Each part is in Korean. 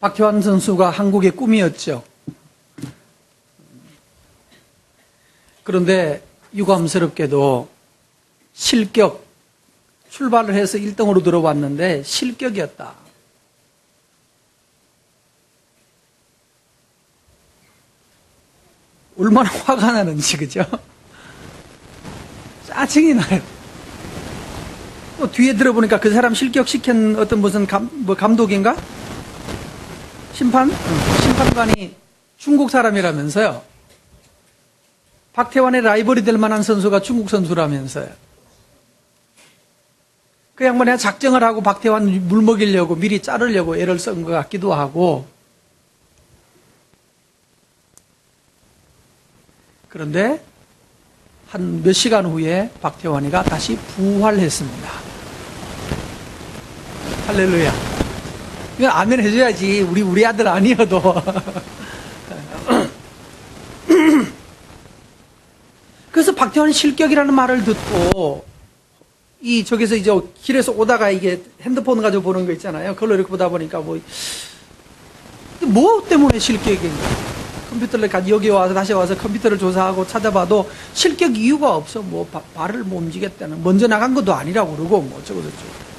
박태환 선수가 한국의 꿈이었죠. 그런데 유감스럽게도 실격, 출발을 해서 1등으로 들어왔는데 실격이었다. 얼마나 화가 나는지, 그죠? 짜증이 나요. 또 뒤에 들어보니까 그 사람 실격시킨 어떤 무슨 감독인가? 심판관이 중국 사람이라면서요. 박태환의 라이벌이 될 만한 선수가 중국 선수라면서요. 그 양반이 작정을 하고 박태환 물 먹이려고 미리 자르려고 애를 쓴 것 같기도 하고. 그런데 한 몇 시간 후에 박태환이가 다시 부활했습니다. 할렐루야. 이거 아멘 해줘야지. 우리 아들 아니어도. 그래서 박태환 실격이라는 말을 듣고, 저기서 이제 길에서 오다가 이게 핸드폰 가지고 보는 거 있잖아요. 그걸로 이렇게 보다 보니까 뭐 때문에 실격인가? 컴퓨터를 여기 와서 다시 와서 컴퓨터를 조사하고 찾아봐도 실격 이유가 없어. 발을 못 움직였다는. 먼저 나간 것도 아니라고 그러고, 어쩌고저쩌고.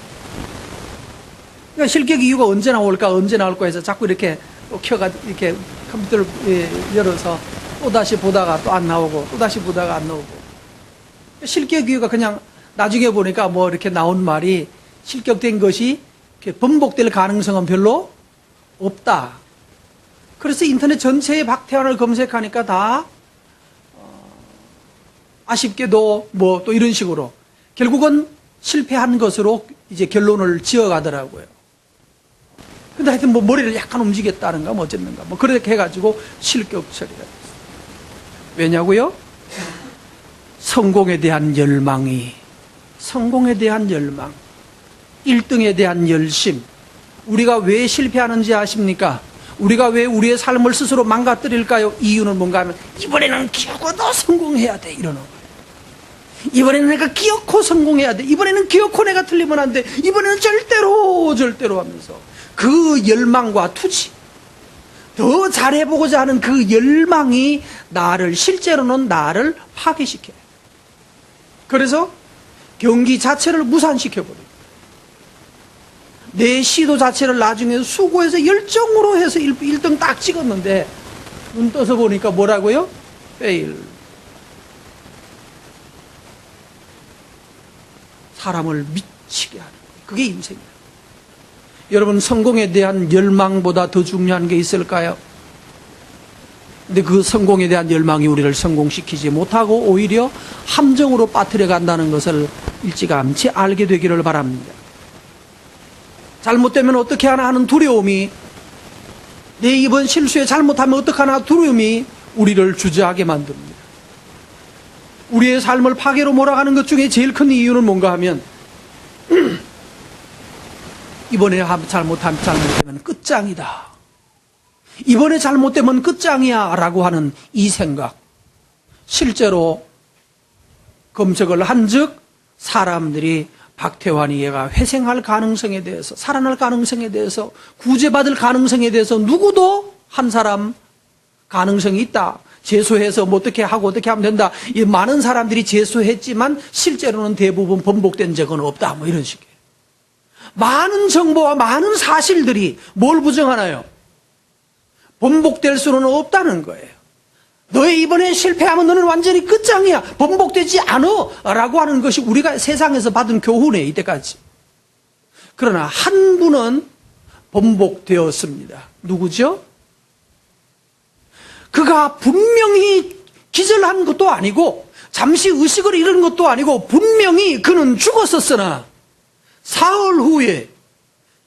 그러니까 실격 이유가 언제 나올까 해서 자꾸 이렇게 이렇게 컴퓨터를 열어서 또다시 보다가 또 안 나오고, 또다시 보다가 안 나오고. 실격 이유가 그냥 나중에 보니까 이렇게 나온 말이 실격된 것이 번복될 가능성은 별로 없다. 그래서 인터넷 전체에 박태환을 검색하니까 다, 아쉽게도 또 이런 식으로 결국은 실패한 것으로 이제 결론을 지어가더라고요. 근데 하여튼 머리를 약간 움직였다는가 어쨌는가 그렇게 해가지고 실격 처리가 됐어요. 왜냐고요? 성공에 대한 열망, 1등에 대한 열심. 우리가 왜 실패하는지 아십니까? 우리가 왜 우리의 삶을 스스로 망가뜨릴까요? 이유는 뭔가 하면 이번에는 기어고도 성공해야 돼 이러는 거예요. 이번에는 내가 기어코 성공해야 돼. 이번에는 기어코 내가 틀리면 안 돼. 이번에는 절대로 하면서 그 열망과 투지, 더 잘해보고자 하는 그 열망이 실제로는 나를 파괴시켜요. 그래서 경기 자체를 무산시켜버려요. 내 시도 자체를 나중에 수고해서 열정으로 해서 1등 딱 찍었는데 눈 떠서 보니까 뭐라고요? fail. 사람을 미치게 하는 거예요. 그게 인생이에요. 여러분, 성공에 대한 열망보다 더 중요한 게 있을까요? 근데 그 성공에 대한 열망이 우리를 성공시키지 못하고 오히려 함정으로 빠뜨려 간다는 것을 일찌감치 알게 되기를 바랍니다. 잘못되면 어떻게 하나 하는 두려움이, 내 이번 실수에 잘못하면 어떡하나 두려움이 우리를 주저하게 만듭니다. 우리의 삶을 파괴로 몰아가는 것 중에 제일 큰 이유는 뭔가 하면 이번에 잘못되면 끝장이다. 이번에 잘못되면 끝장이야 라고 하는 이 생각. 실제로 검색을 한즉 사람들이 박태환이 얘가 회생할 가능성에 대해서, 살아날 가능성에 대해서, 구제받을 가능성에 대해서 누구도 한 사람 가능성이 있다. 재소해서 어떻게 하고 어떻게 하면 된다. 이 많은 사람들이 재소했지만 실제로는 대부분 번복된 적은 없다. 이런 식이에요. 많은 정보와 많은 사실들이 뭘 부정하나요? 번복될 수는 없다는 거예요. 너희 이번에 실패하면 너는 완전히 끝장이야. 번복되지 않아. 라고 하는 것이 우리가 세상에서 받은 교훈이에요, 이때까지. 그러나 한 분은 번복되었습니다. 누구죠? 그가 분명히 기절한 것도 아니고 잠시 의식을 잃은 것도 아니고 분명히 그는 죽었었으나 사흘 후에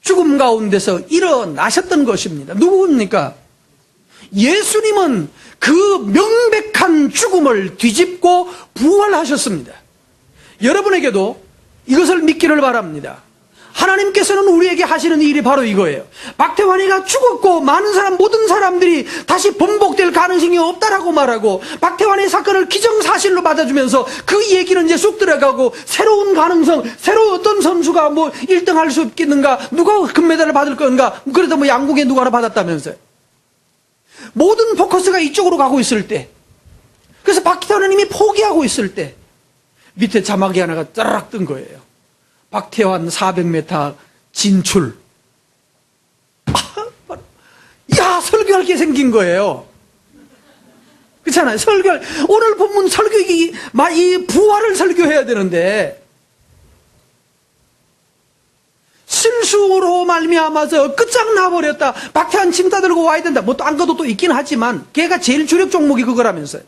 죽음 가운데서 일어나셨던 것입니다. 누구입니까? 예수님은 그 명백한 죽음을 뒤집고 부활하셨습니다. 여러분에게도 이것을 믿기를 바랍니다. 하나님께서는 우리에게 하시는 일이 바로 이거예요. 박태환이가 죽었고 모든 사람들이 다시 번복될 가능성이 없다라고 말하고, 박태환의 사건을 기정사실로 받아주면서 그 얘기는 이제 쑥 들어가고, 새로운 가능성, 새로 어떤 선수가 1등 할 수 있겠는가, 누가 금메달을 받을 건가, 그래도 양궁에 누가 하나 받았다면서요. 모든 포커스가 이쪽으로 가고 있을 때, 그래서 박태환은 이미 포기하고 있을 때 밑에 자막이 하나가 따라락 뜬 거예요. 박태환 400m 진출. 야, 설교할 게 생긴 거예요. 그렇잖아요. 오늘 본문 설교기, 이 부활을 설교해야 되는데, 실수로 말미암아서 끝장나버렸다. 박태환 짐 싸들고 와야 된다. 딴 것도 또 있긴 하지만, 걔가 제일 주력 종목이 그거라면서요.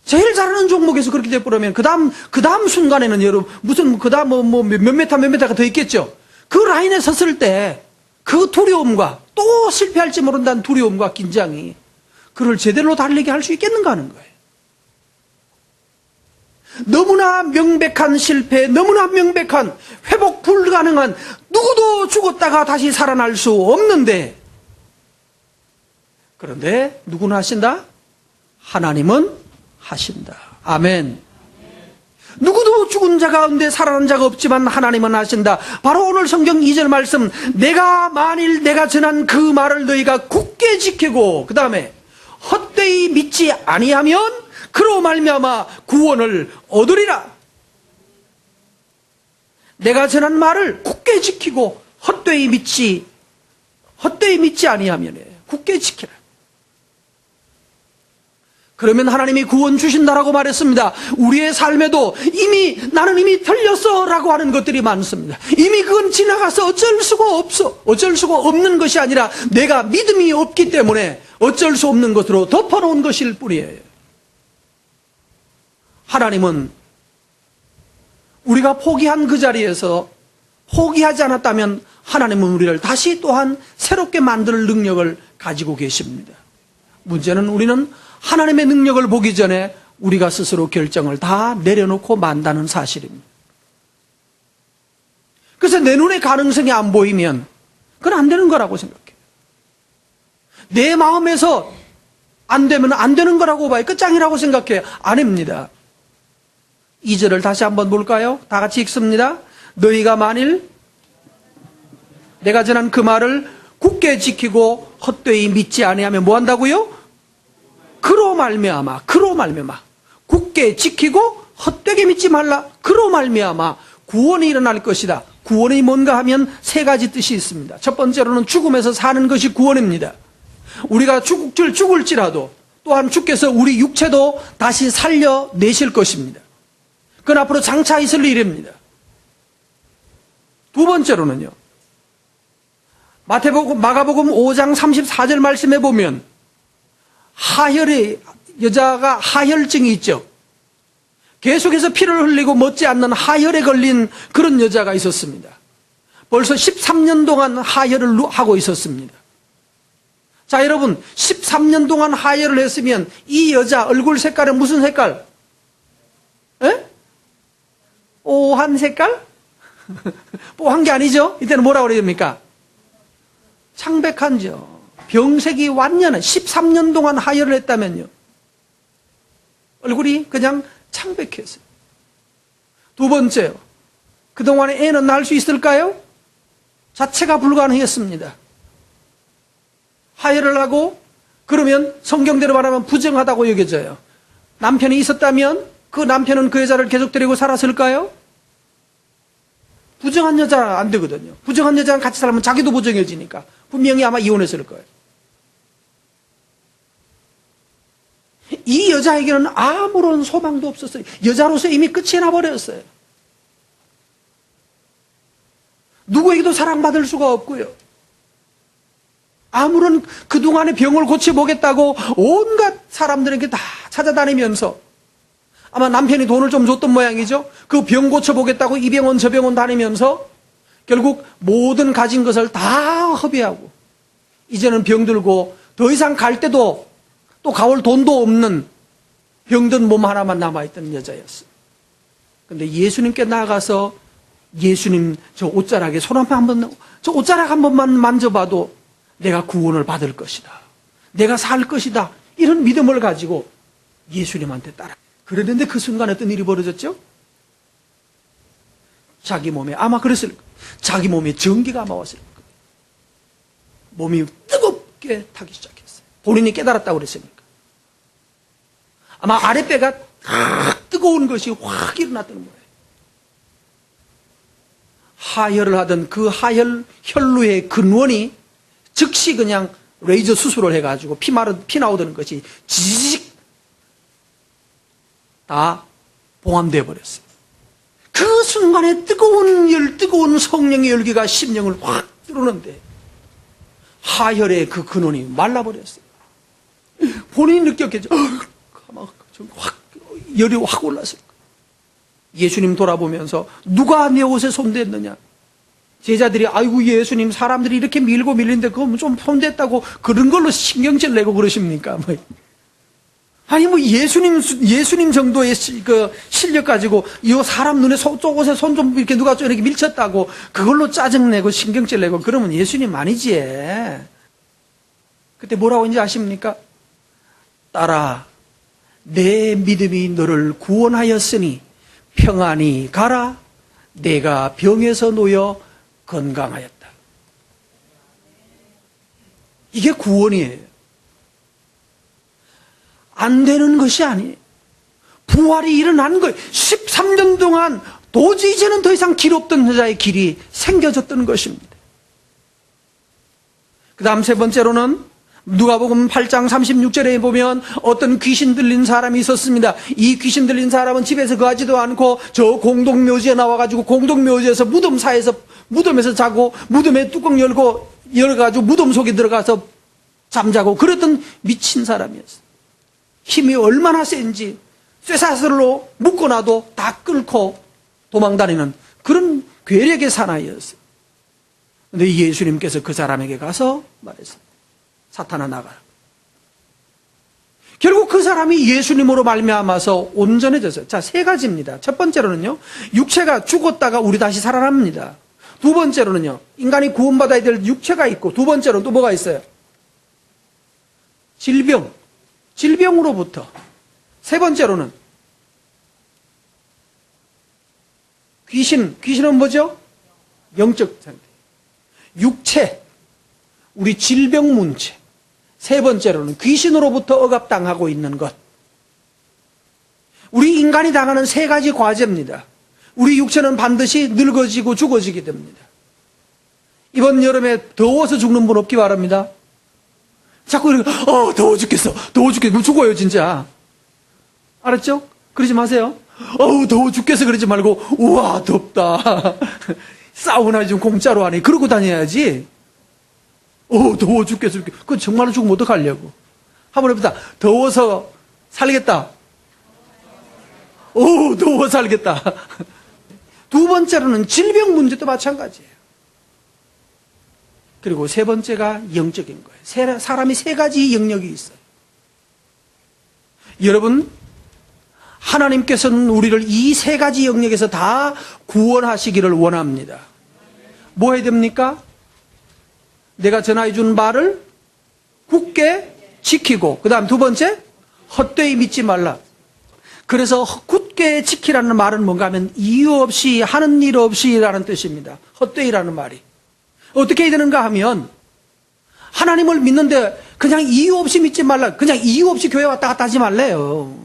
제일 잘하는 종목에서 그렇게 돼버리면, 그 다음 순간에는 여러분, 몇 메타가 더 있겠죠? 그 라인에 섰을 때, 그 두려움과, 또 실패할지 모른다는 두려움과 긴장이, 그를 제대로 달리게 할 수 있겠는가 하는 거예요. 너무나 명백한 실패, 너무나 명백한 회복 불가능한, 누구도 죽었다가 다시 살아날 수 없는데, 그런데 누구는 하신다? 하나님은 하신다. 아멘. 누구도 죽은 자 가운데 살아난 자가 없지만 하나님은 하신다. 바로 오늘 성경 2절 말씀, 만일 내가 전한 그 말을 너희가 굳게 지키고, 그 다음에 헛되이 믿지 아니하면 그로 말미암아 구원을 얻으리라. 내가 전한 말을 굳게 지키고 헛되이 믿지 아니하면 굳게 지키라. 그러면 하나님이 구원 주신다라고 말했습니다. 우리의 삶에도 나는 이미 틀렸어 라고 하는 것들이 많습니다. 이미 그건 지나가서 어쩔 수가 없어. 어쩔 수가 없는 것이 아니라 내가 믿음이 없기 때문에 어쩔 수 없는 것으로 덮어놓은 것일 뿐이에요. 하나님은 우리가 포기한 그 자리에서 포기하지 않았다면 하나님은 우리를 다시 또한 새롭게 만들 능력을 가지고 계십니다. 문제는 우리는 하나님의 능력을 보기 전에 우리가 스스로 결정을 다 내려놓고 만다는 사실입니다. 그래서 내 눈에 가능성이 안 보이면 그건 안 되는 거라고 생각해요. 내 마음에서 안 되면 안 되는 거라고 봐요. 끝장이라고 생각해요. 아닙니다. 2절을 다시 한번 볼까요? 다 같이 읽습니다. 너희가 만일 내가 전한 그 말을 굳게 지키고 헛되이 믿지 아니하면 뭐 한다고요? 그로 말미암아 굳게 지키고 헛되게 믿지 말라. 그로 말미암아 구원이 일어날 것이다. 구원이 뭔가 하면 세 가지 뜻이 있습니다. 첫 번째로는 죽음에서 사는 것이 구원입니다. 우리가 죽을지라도 또한 주께서 우리 육체도 다시 살려내실 것입니다. 그건 앞으로 장차 있을 일입니다. 두 번째로는요, 마가복음 5장 34절 말씀해 보면 여자가 하혈증이 있죠. 계속해서 피를 흘리고 멎지 않는 하혈에 걸린 그런 여자가 있었습니다. 벌써 13년 동안 하혈을 하고 있었습니다. 자, 여러분, 13년 동안 하혈을 했으면 이 여자 얼굴 색깔은 무슨 색깔? 오한 색깔? 뽀한 게 아니죠? 이때는 뭐라고 그래야 됩니까? 창백한죠. 병색이 완연한 13년 동안 하혈을 했다면요, 얼굴이 그냥 창백했어요. 두 번째요, 그동안에 애는 낳을 수 있을까요? 자체가 불가능했습니다. 하혈을 하고 그러면 성경대로 말하면 부정하다고 여겨져요. 남편이 있었다면 그 남편은 그 여자를 계속 데리고 살았을까요? 부정한 여자 안 되거든요. 부정한 여자랑 같이 살면 자기도 부정해지니까 분명히 아마 이혼했을 거예요. 이 여자에게는 아무런 소망도 없었어요. 여자로서 이미 끝이 나버렸어요. 누구에게도 사랑받을 수가 없고요. 아무런 그동안의 병을 고쳐보겠다고 온갖 사람들에게 다 찾아다니면서, 아마 남편이 돈을 좀 줬던 모양이죠. 그 병 고쳐보겠다고 이 병원 저 병원 다니면서 결국 모든 가진 것을 다 허비하고 이제는 병들고 더 이상 갈 데도 또 가올 돈도 없는 병든 몸 하나만 남아있던 여자였어요. 그런데 예수님께 나아가서 예수님 저 옷자락에 손 한번, 저 옷자락 한 번만 만져봐도 내가 구원을 받을 것이다. 내가 살 것이다. 이런 믿음을 가지고 예수님한테 따라. 그랬는데 그 순간에 어떤 일이 벌어졌죠? 자기 몸에, 아마 그랬을 거예요. 자기 몸에 전기가 아마 왔을 거예요. 몸이 뜨겁게 타기 시작했어요. 본인이 깨달았다고 그랬으니까. 아마 아랫배가 뜨거운 것이 확 일어났다는 거예요. 하혈을 하던 그 하혈 혈루의 근원이 즉시 그냥 레이저 수술을 해가지고 피 나오던 것이 지직 다 봉함되어 버렸어요. 그 순간에 뜨거운 성령의 열기가 심령을 확 뚫는데 하혈의 그 근원이 말라버렸어요. 본인이 느꼈겠죠. 확 열이 확 올랐을 거예요. 예수님 돌아보면서 누가 내 옷에 손댔느냐? 제자들이 아이고 예수님 사람들이 이렇게 밀고 밀리는데 그거 좀 손댔다고 그런 걸로 신경질 내고 그러십니까? 뭐. 아니 뭐 예수님 정도의 그 실력 가지고 이 사람 눈에 저곳에 손 좀 이렇게 누가 좀 이렇게 밀쳤다고 그걸로 짜증내고 신경질 내고 그러면 예수님 아니지. 그때 뭐라고 했는지 아십니까? 딸아, 내 믿음이 너를 구원하였으니 평안히 가라. 내가 병에서 놓여 건강하였다. 이게 구원이에요. 안 되는 것이 아니에요. 부활이 일어난 거예요. 13년 동안 도저히 이제는 더 이상 길 없던 여자의 길이 생겨졌던 것입니다. 그 다음 세 번째로는 누가복음 8장 36절에 보면 어떤 귀신 들린 사람이 있었습니다. 이 귀신 들린 사람은 집에서 거하지도 않고 저 공동묘지에 나와가지고 공동묘지에서 무덤에서 자고 무덤에 뚜껑 열어가지고 무덤 속에 들어가서 잠자고 그랬던 미친 사람이었어요. 힘이 얼마나 센지 쇠사슬로 묶어놔도 다 끌고 도망다니는 그런 괴력의 사나이였어요. 그런데 예수님께서 그 사람에게 가서 말했어요. 사탄아 나가라. 결국 그 사람이 예수님으로 말미암아서 온전해졌어요. 자, 세 가지입니다. 첫 번째로는요, 육체가 죽었다가 우리 다시 살아납니다. 두 번째로는요, 인간이 구원받아야 될 육체가 있고, 두 번째로는 또 뭐가 있어요? 질병으로부터. 세 번째로는 귀신은 뭐죠? 영적 상태. 육체, 우리 질병 문제. 세 번째로는 귀신으로부터 억압당하고 있는 것. 우리 인간이 당하는 세 가지 과제입니다. 우리 육체는 반드시 늙어지고 죽어지게 됩니다. 이번 여름에 더워서 죽는 분 없기 바랍니다. 자꾸 이렇게 더워 죽겠어. 그럼 죽어요 진짜. 알았죠? 그러지 마세요. 더워 죽겠어 그러지 말고 우와 덥다. 사우나 좀 공짜로 하네. 그러고 다녀야지. 더워 죽겠어. 그건 정말로 죽으면 어떡하려고. 한번 해보자. 더워서 살겠다. 더워 살겠다. 두 번째로는 질병 문제도 마찬가지예요. 그리고 세 번째가 영적인 거예요. 사람이 세 가지 영역이 있어요. 여러분, 하나님께서는 우리를 이 세 가지 영역에서 다 구원하시기를 원합니다. 뭐 해야 됩니까? 내가 전하해 준 말을 굳게 지키고, 그 다음 두 번째, 헛되이 믿지 말라. 그래서 굳게 지키라는 말은 뭔가 하면 이유 없이, 하는 일 없이라는 뜻입니다. 헛되이라는 말이. 어떻게 해야 되는가 하면 하나님을 믿는데 그냥 이유 없이 믿지 말라. 그냥 이유 없이 교회 왔다 갔다 하지 말래요.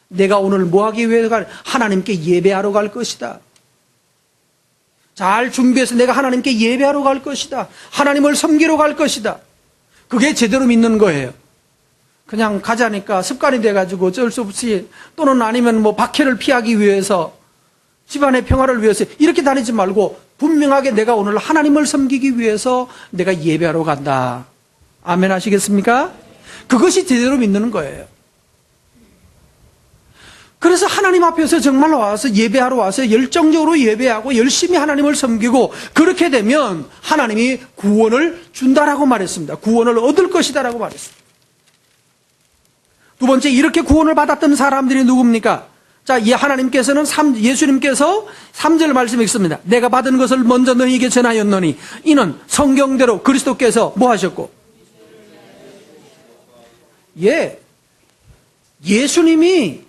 내가 오늘 뭐 하기 위해 하나님께 예배하러 갈 것이다. 잘 준비해서 내가 하나님께 예배하러 갈 것이다. 하나님을 섬기러 갈 것이다. 그게 제대로 믿는 거예요. 그냥 가자니까 습관이 돼가지고 어쩔 수 없이, 또는 아니면 뭐 박해를 피하기 위해서, 집안의 평화를 위해서 이렇게 다니지 말고 분명하게 내가 오늘 하나님을 섬기기 위해서 내가 예배하러 간다. 아멘 하시겠습니까? 그것이 제대로 믿는 거예요. 그래서 하나님 앞에서 정말 와서 예배하러 와서 열정적으로 예배하고 열심히 하나님을 섬기고, 그렇게 되면 하나님이 구원을 준다라고 말했습니다. 구원을 얻을 것이다라고 말했습니다. 두 번째, 이렇게 구원을 받았던 사람들이 누굽니까? 자, 이 하나님께서는 예수님께서 3절 말씀이 있습니다. 내가 받은 것을 먼저 너희에게 전하였노니 이는 성경대로 그리스도께서 뭐 하셨고? 예수님이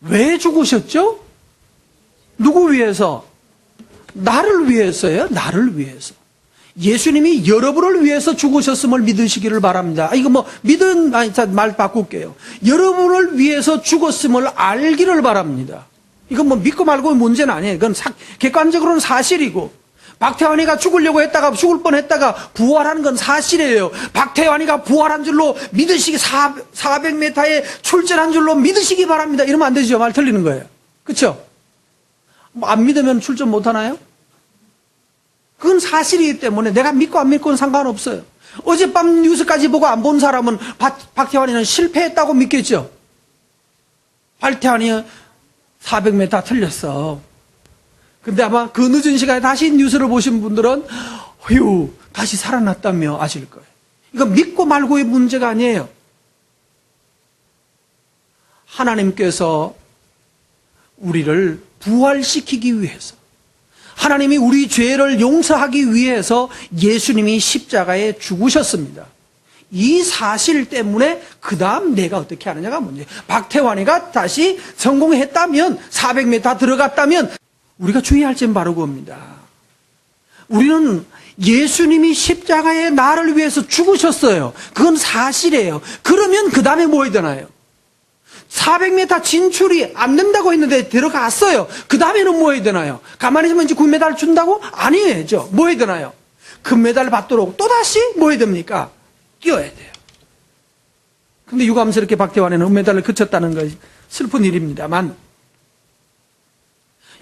왜 죽으셨죠? 누구 위해서? 나를 위해서요. 나를 위해서. 예수님이 여러분을 위해서 죽으셨음을 믿으시기를 바랍니다. 이거 말 바꿀게요. 여러분을 위해서 죽었음을 알기를 바랍니다. 이건 믿고 말고의 문제는 아니에요. 이건 객관적으로는 사실이고, 박태환이가 죽으려고 했다가 죽을 뻔했다가 부활하는 건 사실이에요. 박태환이가 부활한 줄로 믿으시기 400m에 출전한 줄로 믿으시기 바랍니다. 이러면 안 되죠. 말 틀리는 거예요. 그렇죠? 안 믿으면 출전 못 하나요? 그건 사실이기 때문에 내가 믿고 안 믿고는 상관없어요. 어젯밤 뉴스까지 보고 안 본 사람은 박태환이는 실패했다고 믿겠죠. 박태환이 400m 틀렸어. 근데 아마 그 늦은 시간에 다시 뉴스를 보신 분들은 휴, 다시 살아났다며 아실 거예요. 이건 믿고 말고의 문제가 아니에요. 하나님께서 우리를 부활시키기 위해서, 하나님이 우리 죄를 용서하기 위해서 예수님이 십자가에 죽으셨습니다. 이 사실 때문에 그 다음 내가 어떻게 하느냐가 문제예요. 박태환이가 다시 성공했다면, 400m 들어갔다면 우리가 주의할 점은 바로 그겁니다. 우리는 예수님이 십자가에 나를 위해서 죽으셨어요. 그건 사실이에요. 그러면 그 다음에 뭐 해야 되나요? 400m 진출이 안 된다고 했는데 들어갔어요. 그 다음에는 뭐 해야 되나요? 가만히 있으면 이제 금메달 준다고? 아니죠. 뭐 해야 되나요? 금메달 받도록 또다시 뭐 해야 됩니까? 뛰어야 돼요. 근데 유감스럽게 박태환에는 은메달을 그쳤다는 것이 슬픈 일입니다만,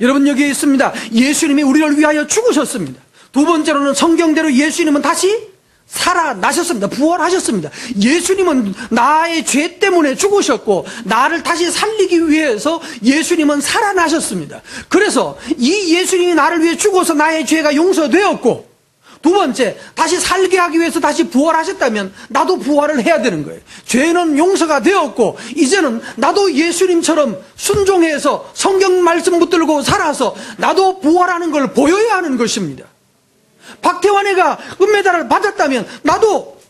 여러분 여기에 있습니다. 예수님이 우리를 위하여 죽으셨습니다. 두 번째로는 성경대로 예수님은 다시 살아나셨습니다. 부활하셨습니다. 예수님은 나의 죄 때문에 죽으셨고 나를 다시 살리기 위해서 예수님은 살아나셨습니다. 그래서 이 예수님이 나를 위해 죽어서 나의 죄가 용서되었고, 두 번째, 다시 살게 하기 위해서 다시 부활하셨다면 나도 부활을 해야 되는 거예요. 죄는 용서가 되었고 이제는 나도 예수님처럼 순종해서 성경 말씀 붙들고 살아서 나도 부활하는 걸 보여야 하는 것입니다. 박태환이가 은메달을 받았다면 나도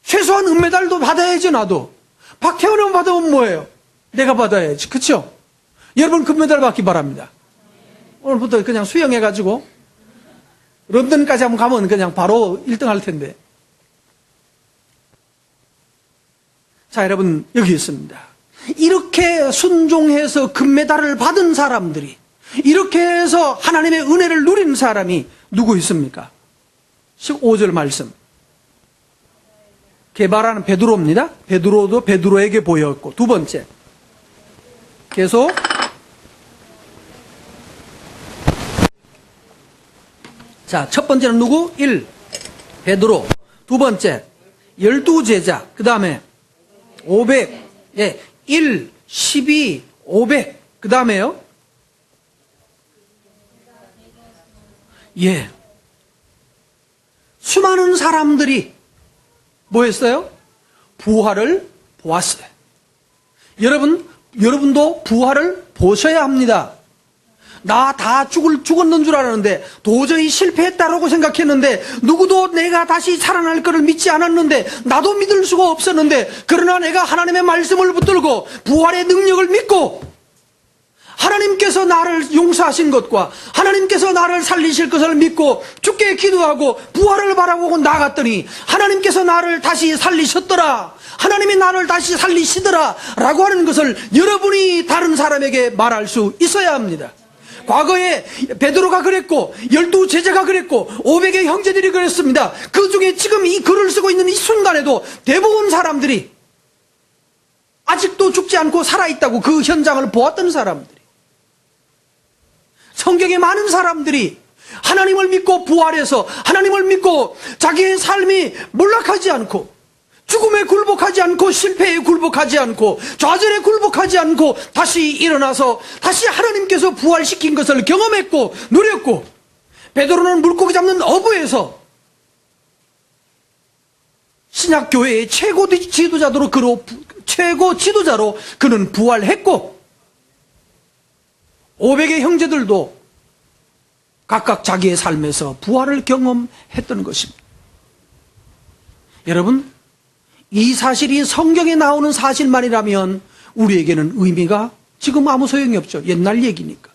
최소한 은메달도 받아야지. 나도 박태환이만 받으면 뭐예요? 내가 받아야지. 그렇죠? 여러분 금메달 받기 바랍니다. 오늘부터 그냥 수영해가지고 런던까지 한번 가면 그냥 바로 1등 할 텐데. 자, 여러분 여기 있습니다. 이렇게 순종해서 금메달을 받은 사람들이, 이렇게 해서 하나님의 은혜를 누린 사람이 누구 있습니까? 15절 말씀. 개발하는 베드로입니다. 베드로도 베드로에게 보였고, 두 번째 계속 자, 첫 번째는 누구? 1. 베드로. 두 번째 12제자. 그 다음에 500. 1, 12, 500. 그 다음에요? 수많은 사람들이 뭐 했어요? 부활을 보았어요. 여러분도 부활을 보셔야 합니다. 나 다 죽었는 줄 알았는데, 도저히 실패했다라고 생각했는데, 누구도 내가 다시 살아날 것을 믿지 않았는데, 나도 믿을 수가 없었는데, 그러나 내가 하나님의 말씀을 붙들고 부활의 능력을 믿고 하나님께서 나를 용서하신 것과 하나님께서 나를 살리실 것을 믿고 주께 기도하고 부활을 바라보고 나갔더니 하나님께서 나를 다시 살리셨더라, 하나님이 나를 다시 살리시더라 라고 하는 것을 여러분이 다른 사람에게 말할 수 있어야 합니다. 과거에 베드로가 그랬고 12제자가 그랬고 500의 형제들이 그랬습니다. 그 중에 지금 이 글을 쓰고 있는 이 순간에도 대부분 사람들이 아직도 죽지 않고 살아있다고 그 현장을 보았던 사람들이, 성경에 많은 사람들이 하나님을 믿고 부활해서 하나님을 믿고 자기의 삶이 몰락하지 않고 죽음에 굴복하지 않고 실패에 굴복하지 않고 좌절에 굴복하지 않고 다시 일어나서 다시 하나님께서 부활시킨 것을 경험했고 누렸고, 베드로는 물고기 잡는 어부에서 신약교회의 최고 지도자로 그는 부활했고, 500의 형제들도 각각 자기의 삶에서 부활을 경험했던 것입니다. 여러분, 이 사실이 성경에 나오는 사실만이라면 우리에게는 의미가 지금 아무 소용이 없죠. 옛날 얘기니까.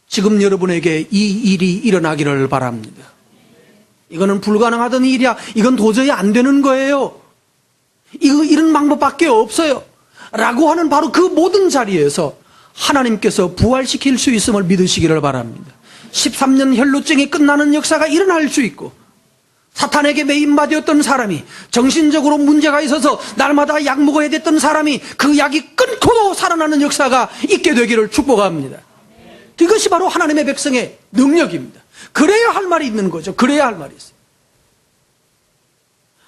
지금 여러분에게 이 일이 일어나기를 바랍니다. 이거는 불가능하던 일이야. 이건 도저히 안 되는 거예요. 이런 방법밖에 없어요. 라고 하는 바로 그 모든 자리에서 하나님께서 부활시킬 수 있음을 믿으시기를 바랍니다. 13년 혈루증이 끝나는 역사가 일어날 수 있고, 사탄에게 매인받았던 사람이 정신적으로 문제가 있어서 날마다 약 먹어야 됐던 사람이 그 약이 끊고도 살아나는 역사가 있게 되기를 축복합니다. 이것이 바로 하나님의 백성의 능력입니다. 그래야 할 말이 있는 거죠. 그래야 할 말이 있어요.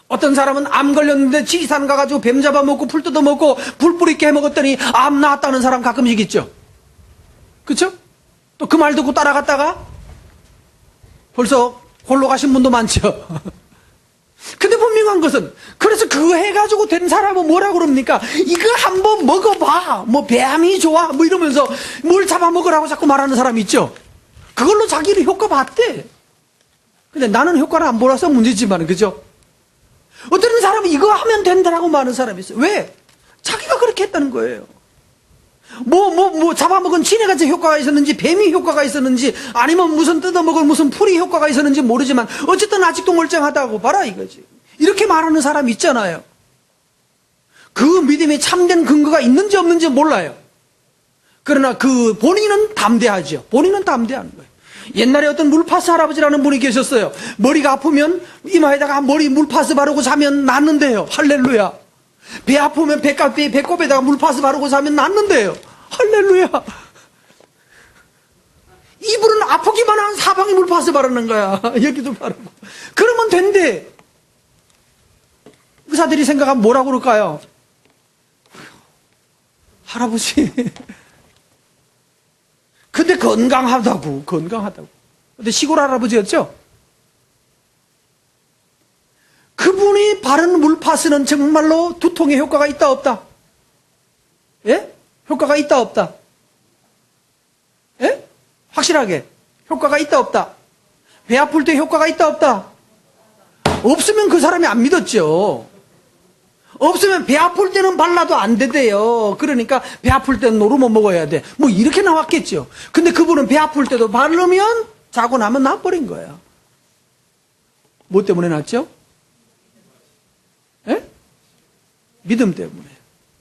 어떤 사람은 암 걸렸는데 지리산 가가지고 뱀 잡아먹고 풀 뜯어먹고 불 뿌리게 해먹었더니 암 나았다는 사람 가끔씩 있죠. 그렇죠? 또 그 말 듣고 따라갔다가 벌써 홀로 가신 분도 많죠. 근데 분명한 것은, 그래서 그거 해가지고 된 사람은 뭐라 그럽니까? 이거 한번 먹어봐. 뭐 배암이 좋아. 뭐 이러면서 뭘 잡아먹으라고 자꾸 말하는 사람이 있죠. 그걸로 자기를 효과 봤대. 근데 나는 효과를 안 보라서 문제지만, 그죠? 어떤 사람은 이거 하면 된다라고 말하는 사람이 있어요. 왜? 자기가 그렇게 했다는 거예요. 잡아먹은 지네가 효과가 있었는지, 뱀이 효과가 있었는지, 아니면 무슨 뜯어먹은 무슨 풀이 효과가 있었는지 모르지만, 어쨌든 아직도 멀쩡하다고 봐라 이거지. 이렇게 말하는 사람이 있잖아요. 그 믿음에 참된 근거가 있는지 없는지 몰라요. 그러나 본인은 담대하죠. 본인은 담대한 거예요. 옛날에 어떤 물파스 할아버지라는 분이 계셨어요. 머리가 아프면 이마에다가 머리 물파스 바르고 자면 낫는데요. 할렐루야. 배 아프면 배꼽에다가 물파스 바르고 자면 낫는데요. 할렐루야. 이분은 아프기만 한 사방에 물파스 바르는 거야. 여기도 바르고. 그러면 된대. 의사들이 생각하면 뭐라고 그럴까요? 할아버지. 근데 건강하다고. 근데 시골 할아버지였죠? 그분이 바른 물파스는 정말로 두통에 효과가 있다 없다? 예? 효과가 있다 없다? 예? 확실하게 효과가 있다 없다? 배 아플 때 효과가 있다 없다? 없으면 그 사람이 안 믿었죠. 없으면 배 아플 때는 발라도 안 되대요. 그러니까 배 아플 때는 노르몬 먹어야 돼. 뭐 이렇게 나왔겠죠. 근데 그분은 배 아플 때도 바르면 자고 나면 나버린 거야. 뭐 때문에 났죠? 예? 믿음 때문에.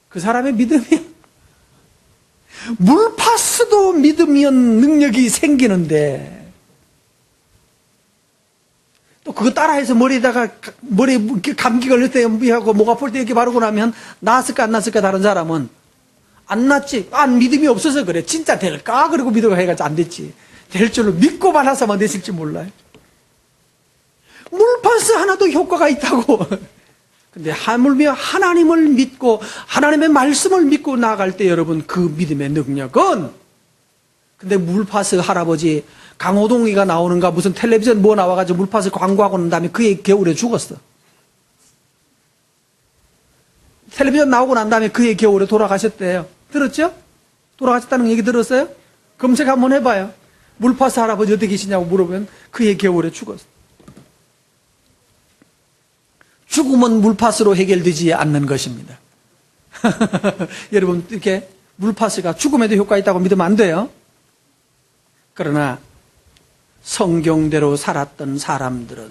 그 사람의 믿음이 물파스도 믿으면 능력이 생기는데, 또 그거 따라해서 머리에 감기 걸릴 때 하고 목 아플 때 이렇게 바르고 나면 나았을까 안 나았을까? 다른 사람은 안 났지. 믿음이 없어서 그래. 진짜 될까? 그리고 믿어가 해가지고 안 됐지. 될 줄로 믿고 발라서만 됐을지 몰라요. 물파스 하나도 효과가 있다고. 근데 하물며 하나님을 믿고 하나님의 말씀을 믿고 나아갈 때 여러분, 그 믿음의 능력은, 근데 물파스 할아버지 강호동이가 나오는가 무슨 텔레비전 나와가지고 물파스 광고하고 난 다음에 그의 겨울에 죽었어. 텔레비전 나오고 난 다음에 그의 겨울에 돌아가셨대요. 들었죠? 돌아가셨다는 얘기 들었어요? 검색 한번 해봐요. 물파스 할아버지 어디 계시냐고 물어보면 그의 겨울에 죽었어. 죽음은 물파스로 해결되지 않는 것입니다. 여러분, 이렇게 물파스가 죽음에도 효과 있다고 믿으면 안 돼요. 그러나 성경대로 살았던 사람들은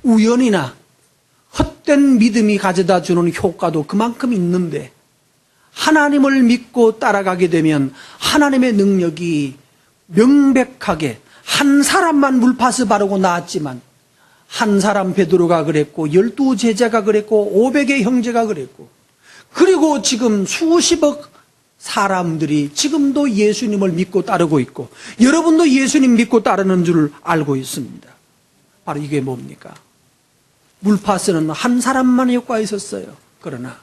우연이나 헛된 믿음이 가져다 주는 효과도 그만큼 있는데, 하나님을 믿고 따라가게 되면 하나님의 능력이 명백하게, 한 사람만 물파스 바르고 나았지만 한 사람 베드로가 그랬고 12 제자가 그랬고 500의 형제가 그랬고, 그리고 지금 수십억 사람들이 지금도 예수님을 믿고 따르고 있고, 여러분도 예수님 믿고 따르는 줄 알고 있습니다. 바로 이게 뭡니까? 물파스는 한 사람만 효과가 있었어요. 그러나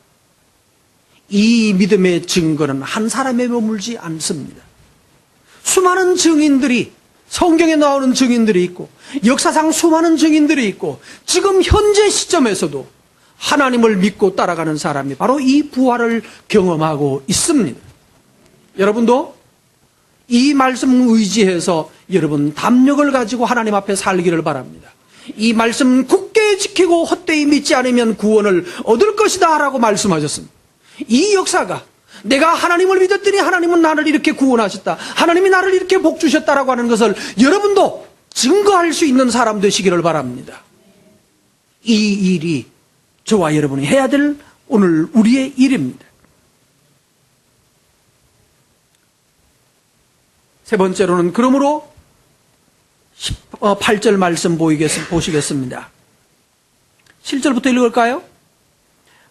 이 믿음의 증거는 한 사람에 머물지 않습니다. 수많은 증인들이, 성경에 나오는 증인들이 있고 역사상 수많은 증인들이 있고, 지금 현재 시점에서도 하나님을 믿고 따라가는 사람이 바로 이 부활을 경험하고 있습니다. 여러분도 이 말씀 의지해서 여러분 담력을 가지고 하나님 앞에 살기를 바랍니다. 이 말씀 굳게 지키고 헛되이 믿지 않으면 구원을 얻을 것이다 라고 말씀하셨습니다. 이 역사가 내가 하나님을 믿었더니 하나님은 나를 이렇게 구원하셨다, 하나님이 나를 이렇게 복 주셨다라고 하는 것을 여러분도 증거할 수 있는 사람 되시기를 바랍니다. 이 일이 저와 여러분이 해야 될 오늘 우리의 일입니다. 세 번째로는 그러므로 8절 말씀 보시겠습니다. 7절부터 읽을까요?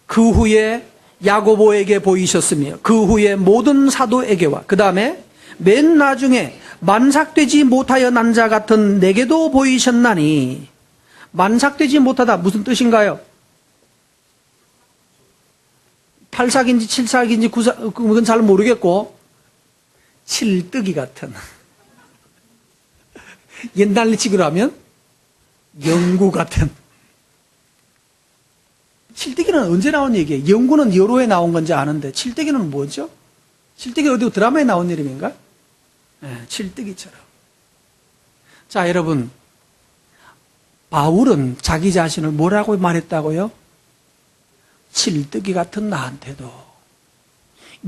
그 후에 야고보에게 보이셨으며 그 후에 모든 사도에게와 그 다음에 맨 나중에 만삭되지 못하여 난 자 같은 내게도 보이셨나니, 만삭되지 못하다 무슨 뜻인가요? 8삭인지 7삭인지 9삭 그건 잘 모르겠고 칠뜨기 같은, 옛날 식으로 하면 영구 같은. 칠뜨기는 언제 나온 얘기예요? 영구는 여로에 나온 건지 아는데 칠뜨기는 뭐죠? 칠뜨기 어디 드라마에 나온 이름인가? 네, 칠뜨기처럼. 자, 여러분, 바울은 자기 자신을 뭐라고 말했다고요? 칠뜨기 같은 나한테도,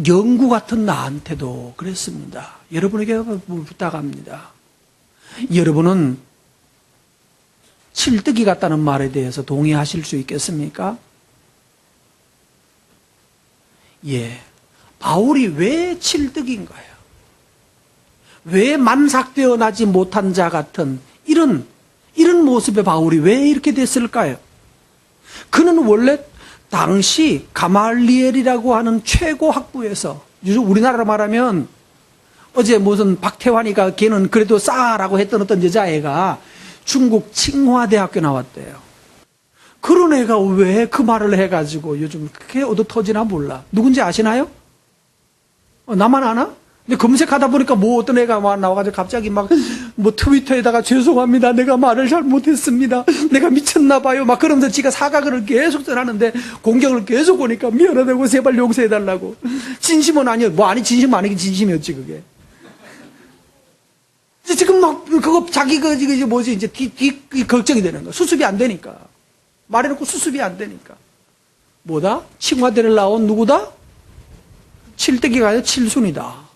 영구 같은 나한테도 그랬습니다. 여러분에게 부탁합니다. 여러분은 칠뜨기 같다는 말에 대해서 동의하실 수 있겠습니까? 예. 바울이 왜 칠뜨기인가요? 왜 만삭되어 나지 못한 자 같은 이런 모습의 바울이 왜 이렇게 됐을까요? 그는 원래 당시 가말리엘이라고 하는 최고 학부에서, 요즘 우리나라로 말하면 어제 무슨 박태환이가 걔는 그래도 싸라고 했던 어떤 여자애가 중국 칭화대학교 나왔대요. 그런 애가 왜 그 말을 해가지고 요즘 그렇게 얻어 터지나 몰라. 누군지 아시나요? 나만 아나? 근데 검색하다 보니까 뭐 어떤 애가 나와가지고 갑자기 막 뭐 트위터에다가 죄송합니다, 내가 말을 잘못했습니다, 내가 미쳤나봐요, 막 그러면서 지가 사과글을 계속 전하는데 공격을 계속 오니까 미안하다고 제발 용서해달라고. 진심은 아니요. 뭐 아니 진심 아니긴 진심이었지 그게. 지금 막 그거 자기 이제 뭐지 이제 걱정이 되는 거야. 수습이 안 되니까. 말해놓고 수습이 안 되니까. 뭐다? 칭화대를 나온 누구다? 칠뜨기가 아니라 칠순이다.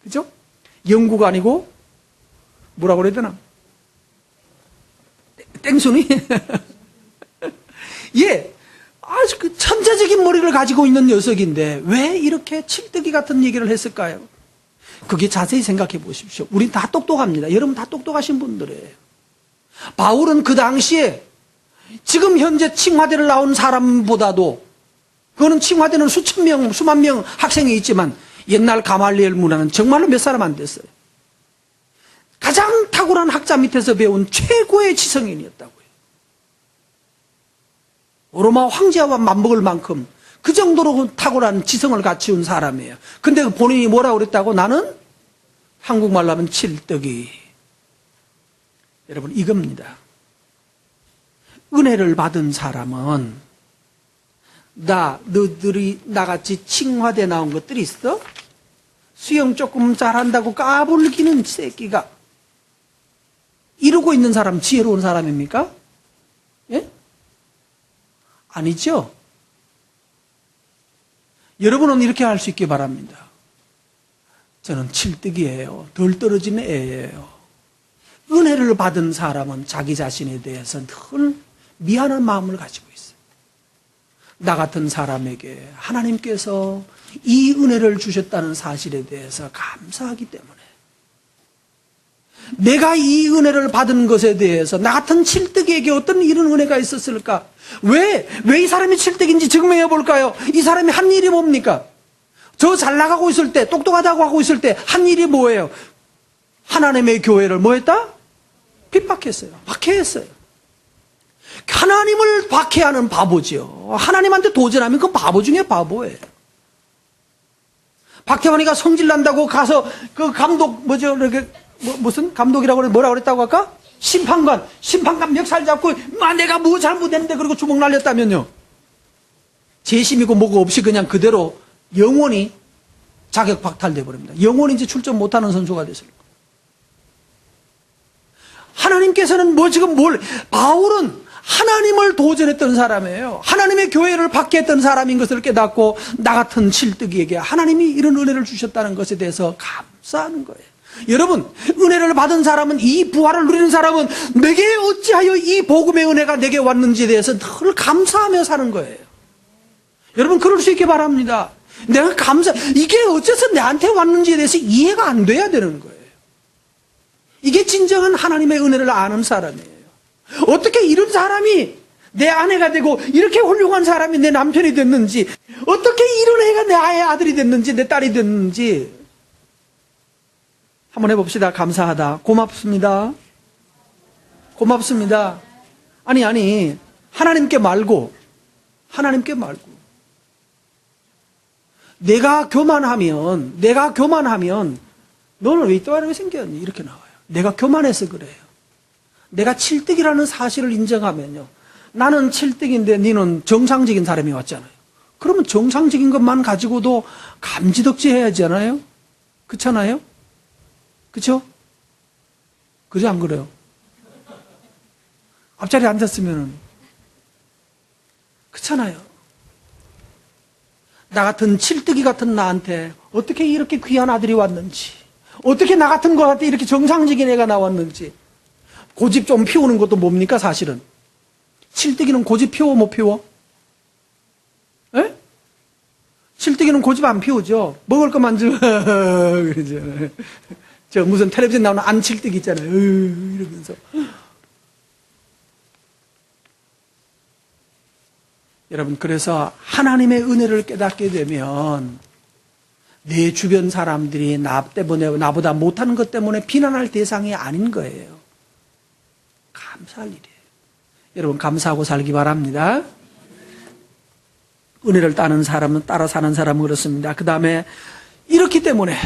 그죠? 영구가 아니고 뭐라고 그래야 되나? 땡순이? 예. 아주 그 천재적인 머리를 가지고 있는 녀석인데 왜 이렇게 칠뜨기 같은 얘기를 했을까요? 그게 자세히 생각해 보십시오. 우린 다 똑똑합니다. 여러분 다 똑똑하신 분들이에요. 바울은 그 당시에 지금 현재 칭화대를 나온 사람보다도, 그거는 칭화대는 수천 명, 수만 명 학생이 있지만 옛날 가말리엘 문화는 정말로 몇 사람 안 됐어요. 가장 탁월한 학자 밑에서 배운 최고의 지성인이었다고요. 로마 황제와 맞먹을 만큼 그 정도로 탁월한 지성을 갖춘 사람이에요. 근데 본인이 뭐라고 그랬다고? 나는 한국말로 하면 칠뜨기. 여러분 이겁니다. 은혜를 받은 사람은 너희들이 나같이 칭화대 나온 것들이 있어? 수영 조금 잘한다고 까불기는 새끼가 이러고 있는 사람 지혜로운 사람입니까? 예? 아니죠. 여러분은 이렇게 할 수 있기 바랍니다. 저는 칠뜨기예요. 덜 떨어진 애예요. 은혜를 받은 사람은 자기 자신에 대해서 늘 미안한 마음을 가지고 있어요. 나 같은 사람에게 하나님께서 이 은혜를 주셨다는 사실에 대해서 감사하기 때문에, 내가 이 은혜를 받은 것에 대해서 나 같은 칠뜨기에게 어떤 이런 은혜가 있었을까? 왜 이 사람이 칠뜨기인지 증명해 볼까요? 이 사람이 한 일이 뭡니까? 저 잘 나가고 있을 때, 똑똑하다고 하고 있을 때 한 일이 뭐예요? 하나님의 교회를 뭐 했다? 핍박했어요. 박해했어요. 하나님을 박해하는 바보지요. 하나님한테 도전하면 그 바보 중에 바보예요. 박태환이가 성질난다고 가서 그 감독 이렇게 무슨 감독이라고 그래, 뭐라고 그랬다고 할까? 심판관 멱살 잡고 내가 뭐 잘못했는데 그리고 주먹 날렸다면요. 재심이고 뭐고 없이 그냥 그대로 영원히 자격 박탈돼 버립니다. 영원히 이제 출전 못하는 선수가 됐을 거예요. 하나님께서는 바울은 하나님을 도전했던 사람이에요. 하나님의 교회를 받게 했던 사람인 것을 깨닫고 나 같은 칠뜨기에게 하나님이 이런 은혜를 주셨다는 것에 대해서 감사하는 거예요. 여러분, 은혜를 받은 사람은, 이 부활을 누리는 사람은 내게 어찌하여 이 복음의 은혜가 내게 왔는지에 대해서 늘 감사하며 사는 거예요. 여러분, 그럴 수 있게 바랍니다. 이게 어째서 나한테 왔는지에 대해서 이해가 안 돼야 되는 거예요. 이게 진정한 하나님의 은혜를 아는 사람이에요. 어떻게 이런 사람이 내 아내가 되고 이렇게 훌륭한 사람이 내 남편이 됐는지, 어떻게 이런 애가 내 아들이 됐는지, 내 딸이 됐는지 한번 해봅시다. 감사하다. 고맙습니다. 고맙습니다. 아니 하나님께 말고 내가 교만하면 너는 왜 이따위로 생겼니? 이렇게 나와요. 내가 교만해서 그래요. 내가 칠뜨기라는 사실을 인정하면요, 나는 칠뜨기인데 너는 정상적인 사람이 왔잖아요. 그러면 정상적인 것만 가지고도 감지덕지 해야지 않아요? 그렇잖아요? 그쵸? 그죠? 안 그래요? 앞자리에 앉았으면 그렇잖아요. 나 같은 칠뜨기 같은 나한테 어떻게 이렇게 귀한 아들이 왔는지, 어떻게 나 같은 거한테 이렇게 정상적인 애가 나왔는지. 고집 좀 피우는 것도 뭡니까 사실은? 칠뜨기는 고집 피워 못 피워? 에? 칠뜨기는 고집 안 피우죠. 먹을 것만 좀 그러잖아요. 저 무슨 텔레비전 나오는 안칠뜨기 있잖아요. 이러면서. 여러분, 그래서 하나님의 은혜를 깨닫게 되면 내 주변 사람들이 나보다 못하는 것 때문에 비난할 대상이 아닌 거예요. 감사할 일이에요. 여러분, 감사하고 살기 바랍니다. 은혜를 따라 사는 사람은 그렇습니다. 그 다음에 이렇기 때문에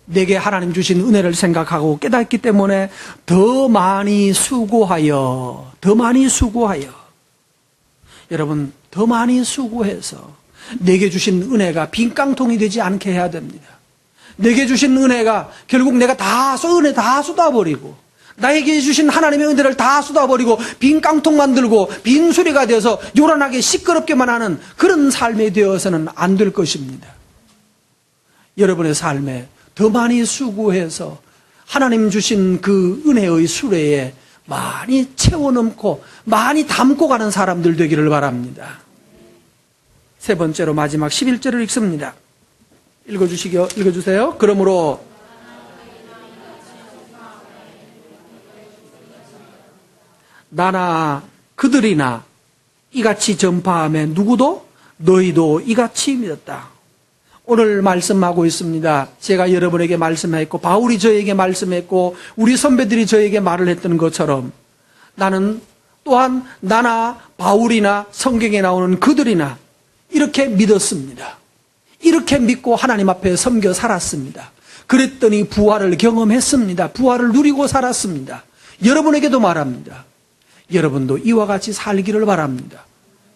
내게 하나님 주신 은혜를 생각하고 깨닫기 때문에 더 많이 수고하여 여러분, 더 많이 수고해서 내게 주신 은혜가 빈깡통이 되지 않게 해야 됩니다. 내게 주신 은혜가 결국 내가 은혜 다 쏟아버리고, 나에게 주신 하나님의 은혜를 다 쏟아버리고 빈 깡통만 들고 빈 수레가 되어서 요란하게 시끄럽게만 하는 그런 삶이 되어서는 안 될 것입니다. 여러분의 삶에 더 많이 수고해서 하나님 주신 그 은혜의 수레에 많이 채워넣고 많이 담고 가는 사람들 되기를 바랍니다. 세 번째로 마지막 11절을 읽습니다. 읽어주세요. 그러므로 나나 그들이나 이같이 전파하며 누구도 너희도 이같이 믿었다. 오늘 말씀하고 있습니다. 제가 여러분에게 말씀했고 바울이 저에게 말씀했고 우리 선배들이 저에게 말을 했던 것처럼 나는 또한 나나 바울이나 성경에 나오는 그들이나 이렇게 믿었습니다. 이렇게 믿고 하나님 앞에 섬겨 살았습니다. 그랬더니 부활을 경험했습니다. 부활을 누리고 살았습니다. 여러분에게도 말합니다. 여러분도 이와 같이 살기를 바랍니다.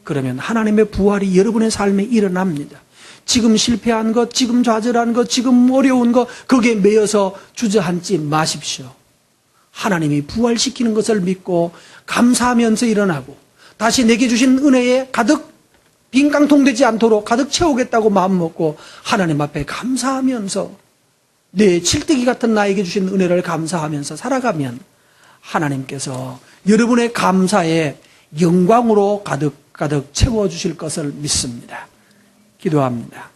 그러면 하나님의 부활이 여러분의 삶에 일어납니다. 지금 실패한 것, 지금 좌절한 것, 지금 어려운 것, 거기에 매여서 주저앉지 마십시오. 하나님이 부활시키는 것을 믿고 감사하면서 일어나고 다시 내게 주신 은혜에 가득 빈 깡통 되지 않도록 가득 채우겠다고 마음먹고 하나님 앞에 감사하면서 내 칠뜨기 같은 나에게 주신 은혜를 감사하면서 살아가면 하나님께서 여러분의 감사에 영광으로 가득 채워주실 것을 믿습니다. 기도합니다.